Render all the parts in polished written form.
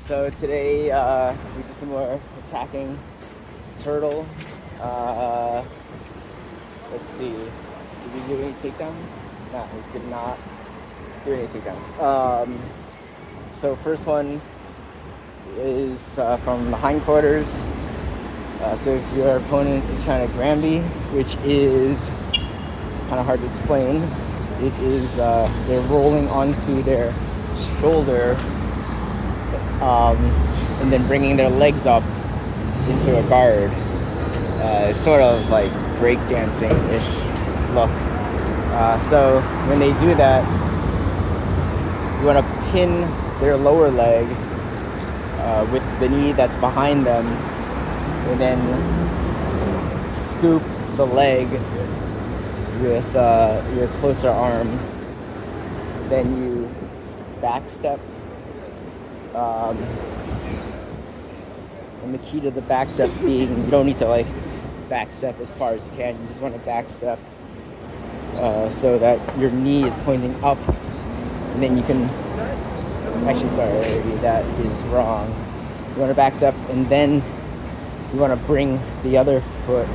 So today we did some more attacking turtle. Uh, let's see. Did we do any takedowns? No, we did not do any takedowns. So first one is from the hindquarters. So if your opponent is trying to Granby, which is kind of hard to explain, it is they're rolling onto their shoulder and then bringing their legs up into a guard. It's sort of like breakdancing-ish look. So when they do that, you want to pin their lower leg with the knee that's behind them, and then scoop the leg with your closer arm. Then you backstep. And the key to the backstep being you don't need to like backstep as far as you can. You just want to backstep so that your knee is pointing up, and then you can. Actually, sorry, that is wrong. You want to backstep, and then you want to bring the other foot,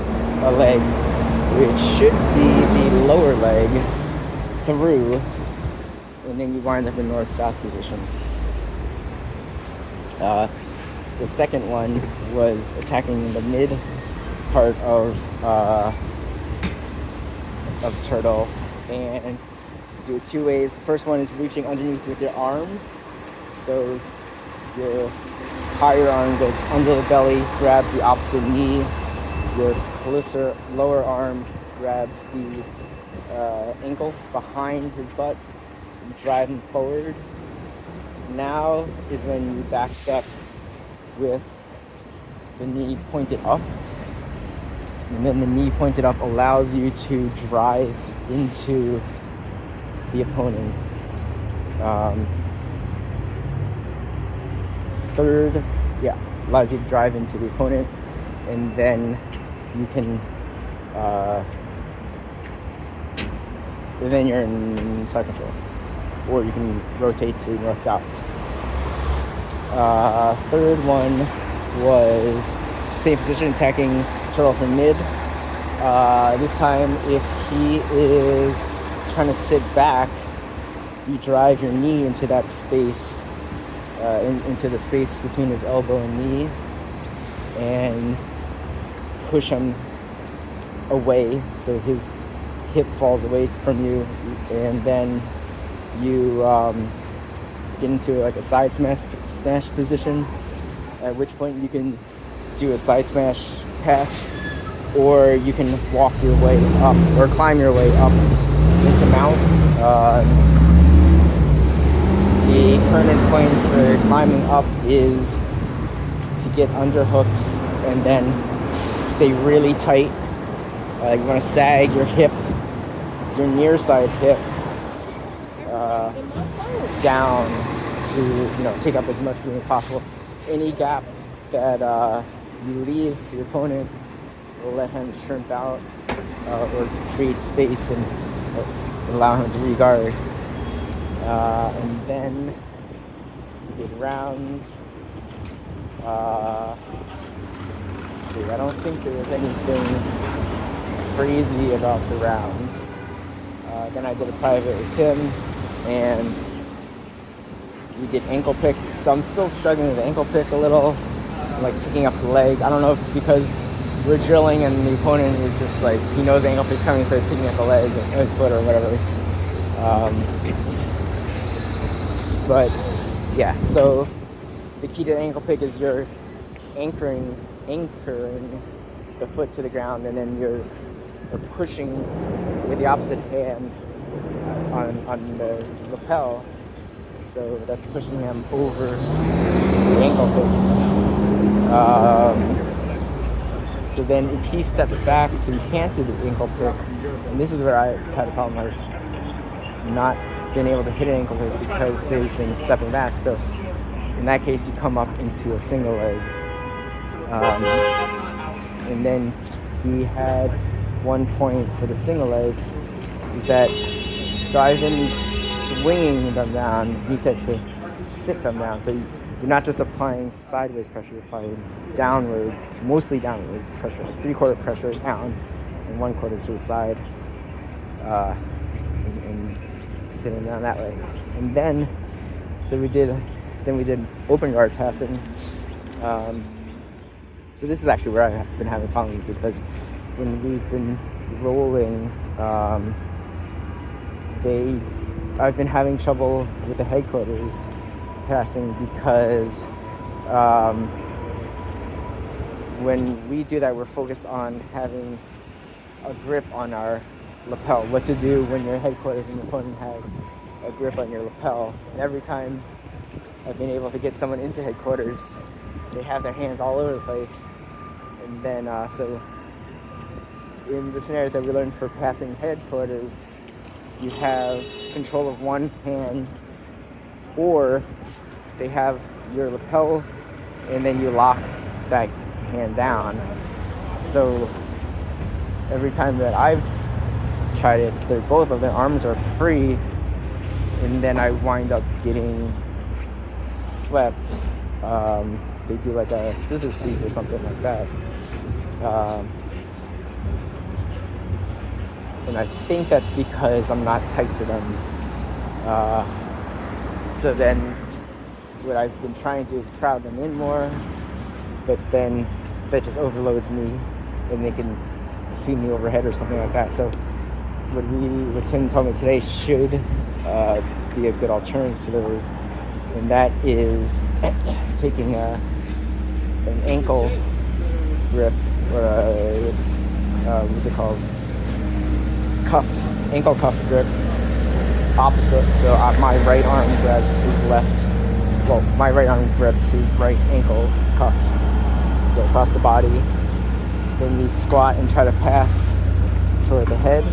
a leg, which should be the lower leg, through, and then you wind up in north-south position. The second one was attacking the mid part of turtle, and do it two ways. The first one is reaching underneath with your arm, so your higher arm goes under the belly, grabs the opposite knee. Your closer lower arm grabs the ankle behind his butt, and drive him forward. Now is when you backstep with the knee pointed up, and then the knee pointed up allows you to drive into the opponent. Third, allows you to drive into the opponent, and then you can then you're in side control, or you can rotate to north-south. Third one was same position, attacking turtle from mid. This time, if he is trying to sit back, you drive your knee into that space, into the space between his elbow and knee, and push him away so his hip falls away from you, and then you get into like a side smash position, at which point you can do a side smash pass, or you can walk your way up or climb your way up into mount. The permanent points for climbing up is to get under hooks and then stay really tight. You want to sag your hip, your near side hip, down to take up as much room as possible. Any gap that you leave your opponent will let him shrimp out or create space and allow him to regard. And then we did rounds. Let's see, I don't think there was anything crazy about the rounds. Then I did a private with Tim, and we did ankle pick. So I'm still struggling with ankle pick a little, like picking up the leg. I don't know if it's because we're drilling and the opponent is just like, he knows ankle pick's coming, so he's picking up the leg or his foot or whatever. But yeah, so the key to the ankle pick is you're anchoring the foot to the ground, and then you're pushing with the opposite hand on the lapel, so that's pushing him over the ankle pick. So then if he steps back, so you can't do the ankle pick, and this is where I had a problem. I've not been able to hit an ankle pick because they've been stepping back. So in that case, you come up into a single leg. And then he had one point for the single leg, is that, so I've been swinging them down. He said to sit them down. So you're not just applying sideways pressure, you're applying downward, mostly downward pressure, 3/4 pressure down and 1/4 to the side, and sitting down that way. And then, so we did open guard passing. So this is actually where I've been having problems, because when we've been rolling, I've been having trouble with the headquarters passing, because when we do that, we're focused on having a grip on our lapel, what to do when your headquarters and your opponent has a grip on your lapel. And every time I've been able to get someone into headquarters, they have their hands all over the place. And then, so in the scenarios that we learned for passing headquarters, you have control of one hand, or they have your lapel and then you lock that hand down. So every time that I've tried it, both of their arms are free, and then I wind up getting swept. They do like a scissor sweep or something like that. And I think that's because I'm not tight to them. So then what I've been trying to do is crowd them in more, but then that just overloads me and they can sweep me overhead or something like that. So what Tim told me today should be a good alternative to those, and that is taking an ankle grip, or what's it called? Ankle cuff grip, opposite. So my right arm grabs his left. Well, my right arm grabs his right ankle cuff. So across the body. Then you squat and try to pass toward the head.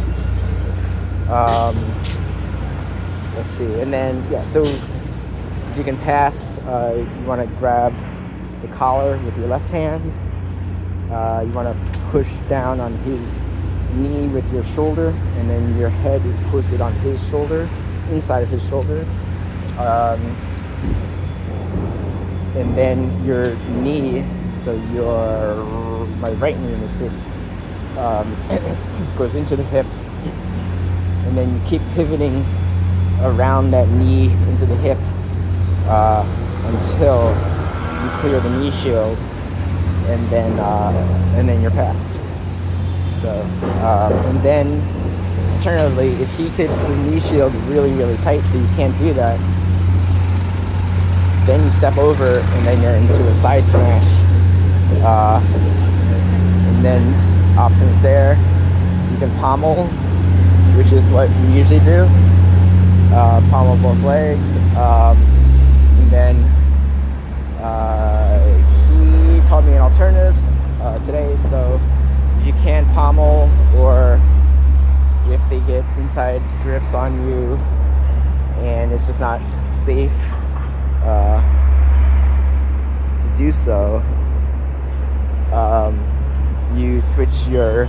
Let's see. And then, yeah, so if you can pass, you want to grab the collar with your left hand. You want to push down on his knee with your shoulder, and then your head is posted on his shoulder, inside of his shoulder. And then your knee, so my right knee in this case, goes into the hip, and then you keep pivoting around that knee into the hip until you clear the knee shield, and then you're passed. So, and then alternatively, if he keeps his knee shield really, really tight so you can't do that, then you step over and then you're into a side smash. And then options there, you can pommel, which is what we usually do. Pommel both legs. And then he taught me an alternative today, so if you can't pommel, or if they get inside grips on you and it's just not safe to do so, you switch your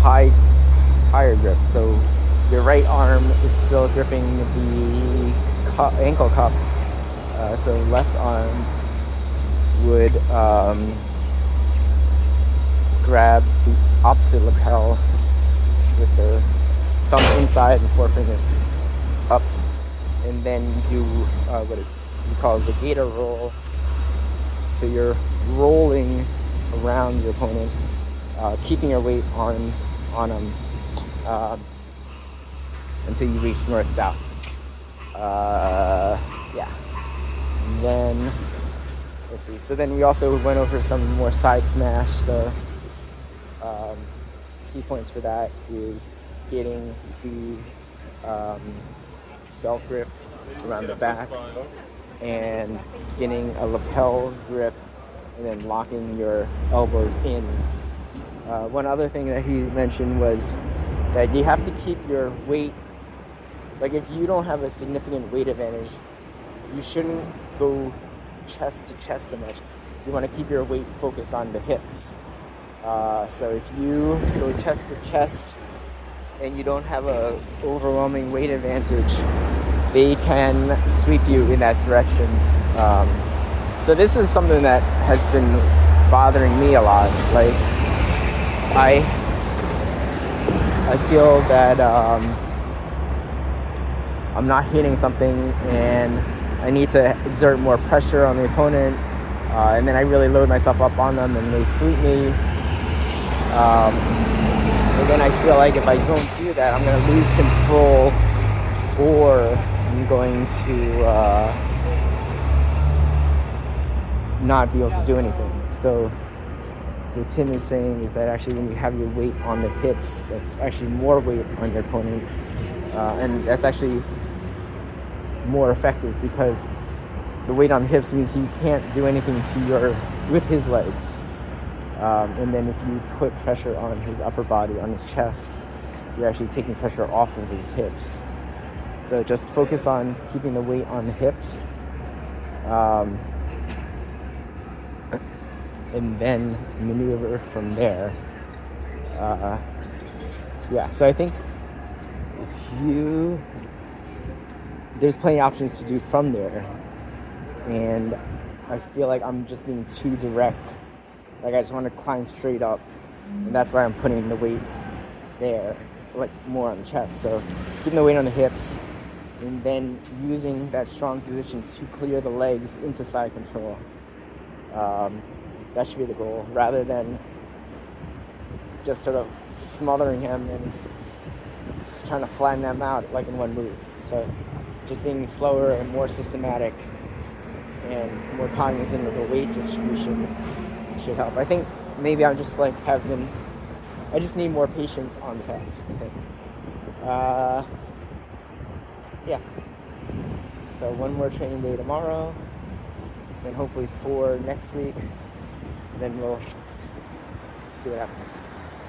higher grip. So your right arm is still gripping the ankle cuff, so left arm would grab the opposite lapel with the thumb inside and forefingers up, and then you do what he calls a gator roll. So you're rolling around your opponent, keeping your weight on them until you reach north-south. Yeah. And then, let's see. So then we also went over some more side smash. So key points for that is getting the belt grip around the back, and getting a lapel grip, and then locking your elbows in. One other thing that he mentioned was that you have to keep your weight, like if you don't have a significant weight advantage, you shouldn't go chest to chest so much. You want to keep your weight focused on the hips. So if you go chest to chest and you don't have a overwhelming weight advantage, they can sweep you in that direction. So this is something that has been bothering me a lot. Like, I feel that I'm not hitting something and I need to exert more pressure on the opponent, and then I really load myself up on them and they sweep me. And then I feel like if I don't do that, I'm going to lose control, or I'm going to not be able to do anything. So what Tim is saying is that actually when you have your weight on the hips, that's actually more weight on your opponent, and that's actually more effective because the weight on the hips means he can't do anything with his legs. And then if you put pressure on his upper body, on his chest, you're actually taking pressure off of his hips. So just focus on keeping the weight on the hips, and then maneuver from there. So I think there's plenty of options to do from there, and I feel like I'm just being too direct. Like, I just want to climb straight up, and that's why I'm putting the weight there, like more on the chest. So keeping the weight on the hips, and then using that strong position to clear the legs into side control. That should be the goal, rather than just sort of smothering him and trying to flatten them out like in one move. So just being slower and more systematic and more cognizant of the weight distribution should help. I think maybe I'm just like I just need more patience on the pass, I think. So one more training day tomorrow, then hopefully 4 next week, then we'll see what happens.